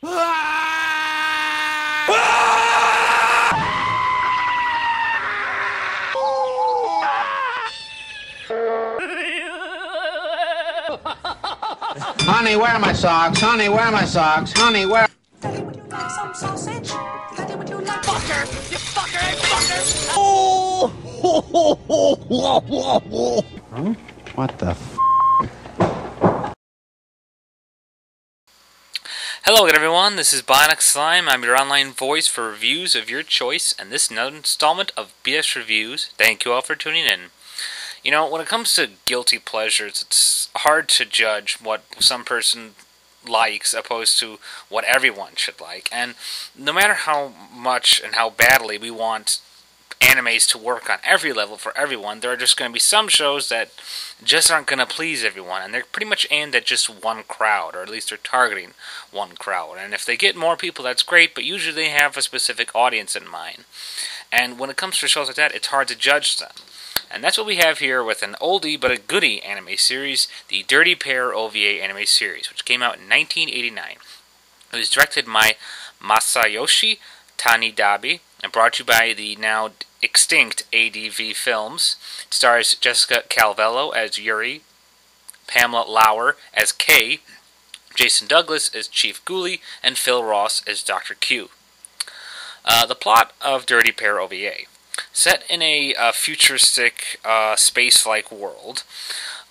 Honey, where are my socks? Honey, where are my socks? Honey, where... Daddy, would you like some sausage? Daddy, would you like... Fucker! You fucker! Fucker! Oh! Huh? What the f... Hello again, everyone. This is Bionic Slime. I'm your online voice for reviews of your choice, and this is another installment of BS Reviews. Thank you all for tuning in. You know, when it comes to guilty pleasures, it's hard to judge what some person likes opposed to what everyone should like. And no matter how much and how badly we want animes to work on every level for everyone, there are just going to be some shows that just aren't going to please everyone, and they're pretty much aimed at just one crowd, or at least they're targeting one crowd. And if they get more people, that's great, but usually they have a specific audience in mind. And when it comes to shows like that, it's hard to judge them. And that's what we have here with an oldie but a goodie anime series, the Dirty Pair OVA anime series, which came out in 1989. It was directed by Masayoshi Tanidabe and brought to you by the now extinct ADV Films. It stars Jessica Calvello as Yuri, Pamela Lauer as Kei, Jason Douglas as Chief Ghoulie, and Phil Ross as Dr. Q. The plot of Dirty Pair OVA. Set in a futuristic, space-like world,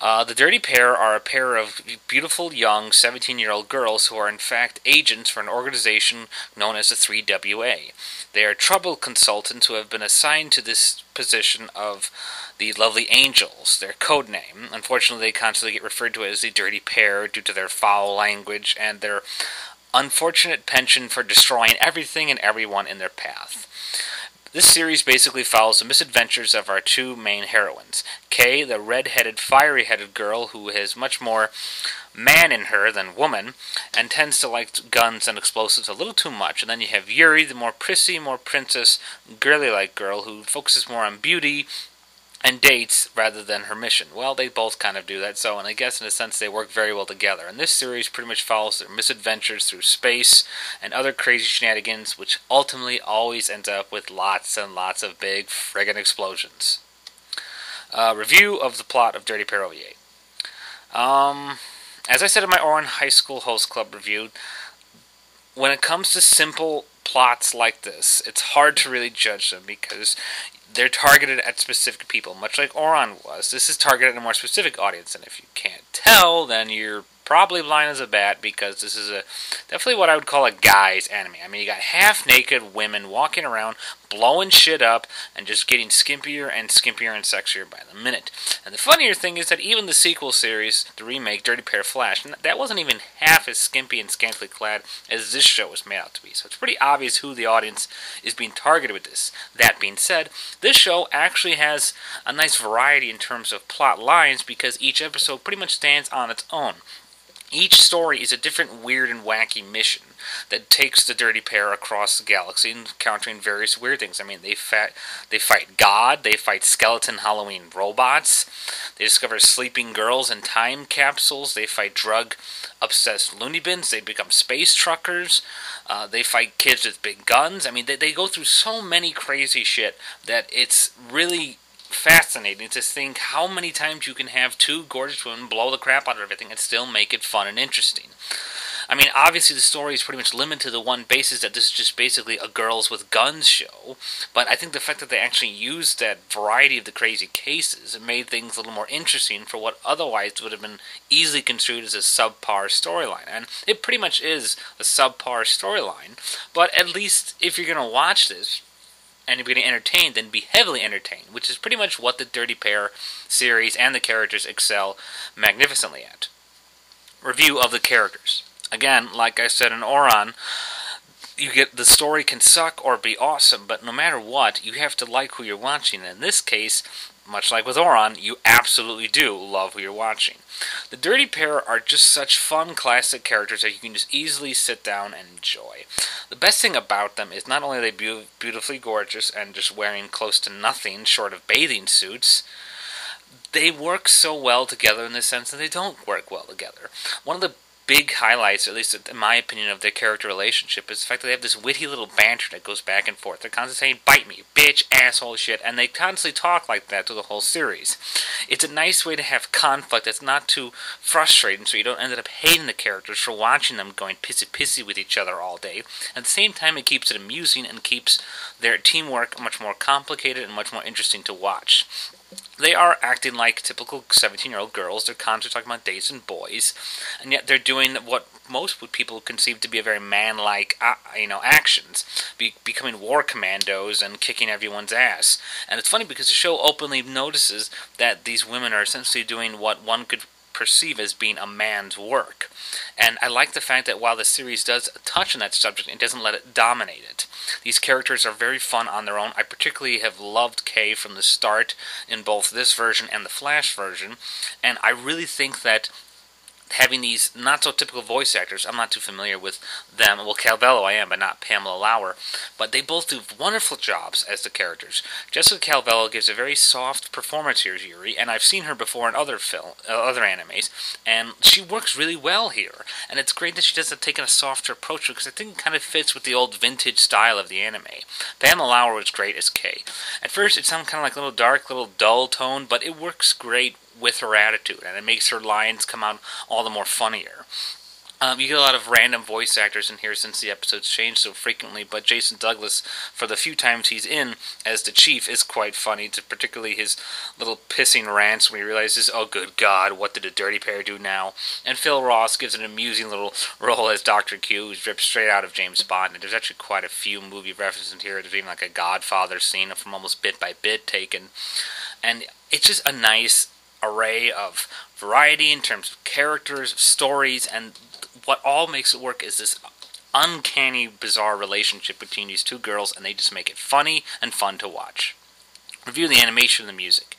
the Dirty Pair are a pair of beautiful young 17-year-old girls who are in fact agents for an organization known as the 3WA. They are trouble consultants who have been assigned to this position of the Lovely Angels, their code name. Unfortunately, they constantly get referred to as the Dirty Pair due to their foul language and their unfortunate penchant for destroying everything and everyone in their path. This series basically follows the misadventures of our two main heroines. Kei, the red-headed, fiery-headed girl who has much more man in her than woman, and tends to like guns and explosives a little too much. And then you have Yuri, the more prissy, more princess, girly-like girl who focuses more on beauty and dates rather than her mission. Well, they both kind of do that, so, and I guess in a sense they work very well together. And this series pretty much follows their misadventures through space and other crazy shenanigans, which ultimately always ends up with lots and lots of big friggin' explosions. Review of the plot of Dirty Pair OVA. As I said in my Oran High School Host Club review, when it comes to simple plots like this, it's hard to really judge them because they're targeted at specific people, much like Oran was. This is targeted at a more specific audience, and if you can't tell, then you're probably blind as a bat, because this is definitely what I would call a guy's anime. I mean, you got half-naked women walking around, blowing shit up, and just getting skimpier and skimpier and sexier by the minute. And the funnier thing is that even the sequel series, the remake, Dirty Pair Flash, that wasn't even half as skimpy and scantily clad as this show was made out to be. So it's pretty obvious who the audience is being targeted with this. That being said, this show actually has a nice variety in terms of plot lines, because each episode pretty much stands on its own. Each story is a different weird and wacky mission that takes the Dirty Pair across the galaxy, encountering various weird things. I mean, they fight God, they fight skeleton Halloween robots, they discover sleeping girls in time capsules, they fight drug-obsessed loony bins, they become space truckers, they fight kids with big guns. I mean, they go through so many crazy shit that it's really fascinating to think how many times you can have two gorgeous women blow the crap out of everything and still make it fun and interesting. I mean, obviously the story is pretty much limited to the one basis that this is just basically a girls with guns show, but I think the fact that they actually used that variety of the crazy cases made things a little more interesting for what otherwise would have been easily construed as a subpar storyline. And it pretty much is a subpar storyline, but at least if you're going to watch this and you're getting entertained, then be heavily entertained, which is pretty much what the Dirty Pair series and the characters excel magnificently at. Review of the characters. Again, like I said in Oran, the story can suck or be awesome, but no matter what, you have to like who you're watching. In this case, much like with Oran, you absolutely do love who you're watching. The Dirty Pair are just such fun, classic characters that you can just easily sit down and enjoy. The best thing about them is not only are they beautifully gorgeous and just wearing close to nothing short of bathing suits, they work so well together in the sense that they don't work well together. One of the big highlights, at least in my opinion, of their character relationship is the fact that they have this witty little banter that goes back and forth. They're constantly saying, bite me, bitch, asshole, shit, and they constantly talk like that through the whole series. It's a nice way to have conflict that's not too frustrating, so you don't end up hating the characters for watching them going pissy-pissy with each other all day. At the same time, it keeps it amusing and keeps their teamwork much more complicated and much more interesting to watch. They are acting like typical 17-year-old girls. They're constantly talking about dates and boys, and yet they're doing what most people conceive to be a very man-like, actions, becoming war commandos and kicking everyone's ass. And it's funny because the show openly notices that these women are essentially doing what one could perceive as being a man's work. And I like the fact that while the series does touch on that subject, it doesn't let it dominate it. These characters are very fun on their own. I particularly have loved Kei from the start in both this version and the Flash version, and I really think that having these not-so-typical voice actors, I'm not too familiar with them. Well, Calvello I am, but not Pamela Lauer. But they both do wonderful jobs as the characters. Jessica Calvello gives a very soft performance here as Yuri, and I've seen her before in other animes, and she works really well here. And it's great that she does have taken a softer approach, because I think it kind of fits with the old vintage style of the anime. Pamela Lauer was great as Kei. At first, it sounded kind of like a little dark, little dull tone, but it works great with her attitude, and it makes her lines come out all the more funnier. You get a lot of random voice actors in here since the episodes changed so frequently, but Jason Douglas, for the few times he's in as the Chief, is quite funny, particularly his little pissing rants when he realizes, oh good God, what did the dirty pair do now? And Phil Ross gives an amusing little role as Dr. Q, who's ripped straight out of James Bond, and there's actually quite a few movie references in here. There's even like a Godfather scene from almost bit by bit taken, and it's just a nice array of variety in terms of characters, stories, and what all makes it work is this uncanny, bizarre relationship between these two girls, and they just make it funny and fun to watch. Review the animation and the music.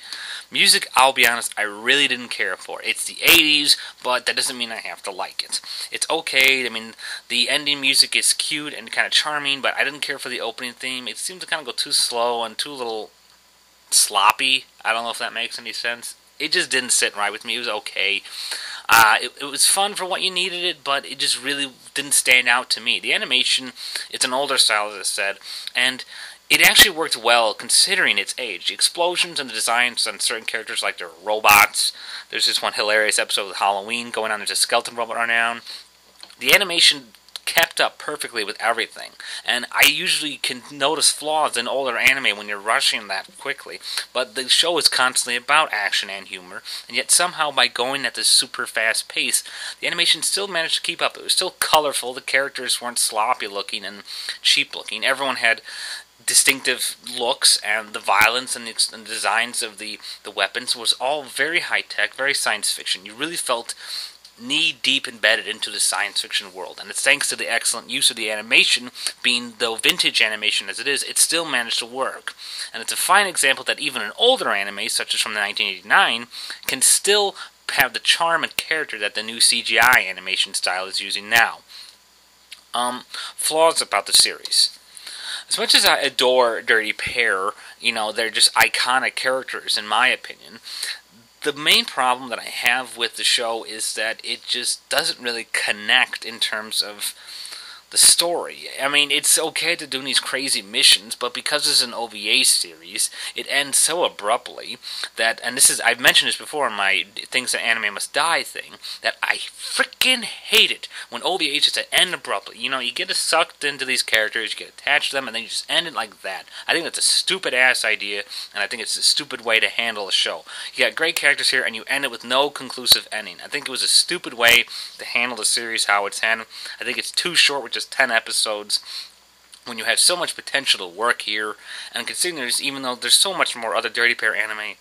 Music, I'll be honest, I really didn't care for. It's the 80s, but that doesn't mean I have to like it. It's okay. I mean, the ending music is cute and kind of charming, but I didn't care for the opening theme. It seemed to kind of go too slow and too little sloppy. I don't know if that makes any sense. It just didn't sit right with me. It was okay. It was fun for what you needed it, but it just really didn't stand out to me. The animation, it's an older style, as I said, and it actually worked well considering its age. The explosions and the designs on certain characters, like their robots. There's this one hilarious episode with Halloween going on. There's a skeleton robot running around. The animation kept up perfectly with everything, and I usually can notice flaws in older anime when you're rushing that quickly, but the show is constantly about action and humor, and yet somehow by going at this super fast pace, the animation still managed to keep up. It was still colorful, the characters weren't sloppy looking and cheap looking, everyone had distinctive looks, and the violence and the designs of the weapons was all very high-tech, very science fiction. You really felt knee-deep embedded into the science fiction world, and it's thanks to the excellent use of the animation, being though vintage animation as it is, it still managed to work. And it's a fine example that even an older anime, such as from 1989, can still have the charm and character that the new CGI animation style is using now. Flaws about the series. As much as I adore Dirty Pair, they're just iconic characters in my opinion. The main problem that I have with the show is that it just doesn't really connect in terms of the story. I mean, it's okay to do these crazy missions, but because it's an OVA series, it ends so abruptly that, and I've mentioned this before in my Things That Anime Must Die thing, that I freaking hate it when OVAs just end abruptly. You get sucked into these characters, you get attached to them, and then you just end it like that. I think that's a stupid-ass idea, and I think it's a stupid way to handle a show. You got great characters here, and you end it with no conclusive ending. I think it was a stupid way to handle the series how it's handled. I think it's too short with just 10 episodes when you have so much potential to work here, and considering even though there's so much more other Dirty Pair anime,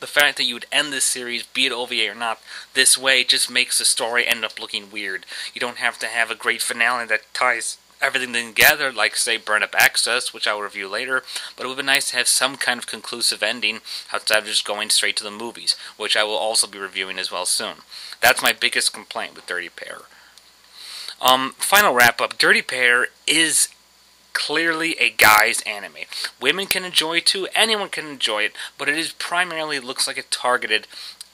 the fact that you would end this series, be it OVA or not, this way just makes the story end up looking weird. You don't have to have a great finale that ties everything together, like, say, Burn Up Access, which I will review later, but it would be nice to have some kind of conclusive ending outside of just going straight to the movies, which I will also be reviewing as well soon. That's my biggest complaint with Dirty Pair. Final wrap-up, Dirty Pair is clearly a guy's anime. Women can enjoy it too, anyone can enjoy it, but it is primarily looks like it targeted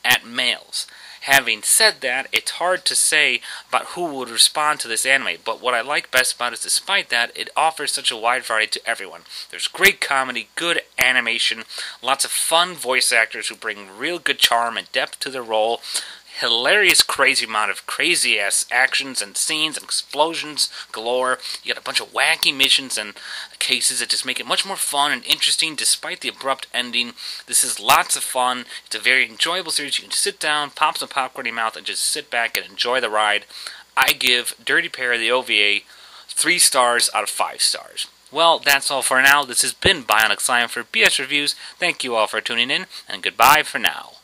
at males. Having said that, it's hard to say about who would respond to this anime, but what I like best about it is despite that, it offers such a wide variety to everyone. There's great comedy, good animation, lots of fun voice actors who bring real good charm and depth to their role, hilarious crazy amount of crazy ass actions and scenes and explosions galore. You got a bunch of wacky missions and cases that just make it much more fun and interesting despite the abrupt ending. This is lots of fun. It's a very enjoyable series. You can just sit down, pop some popcorn in your mouth, and just sit back and enjoy the ride. I give Dirty Pair, the OVA, 3 stars out of 5 stars. Well, that's all for now. This has been Bionic Slime for BS Reviews. Thank you all for tuning in, and goodbye for now.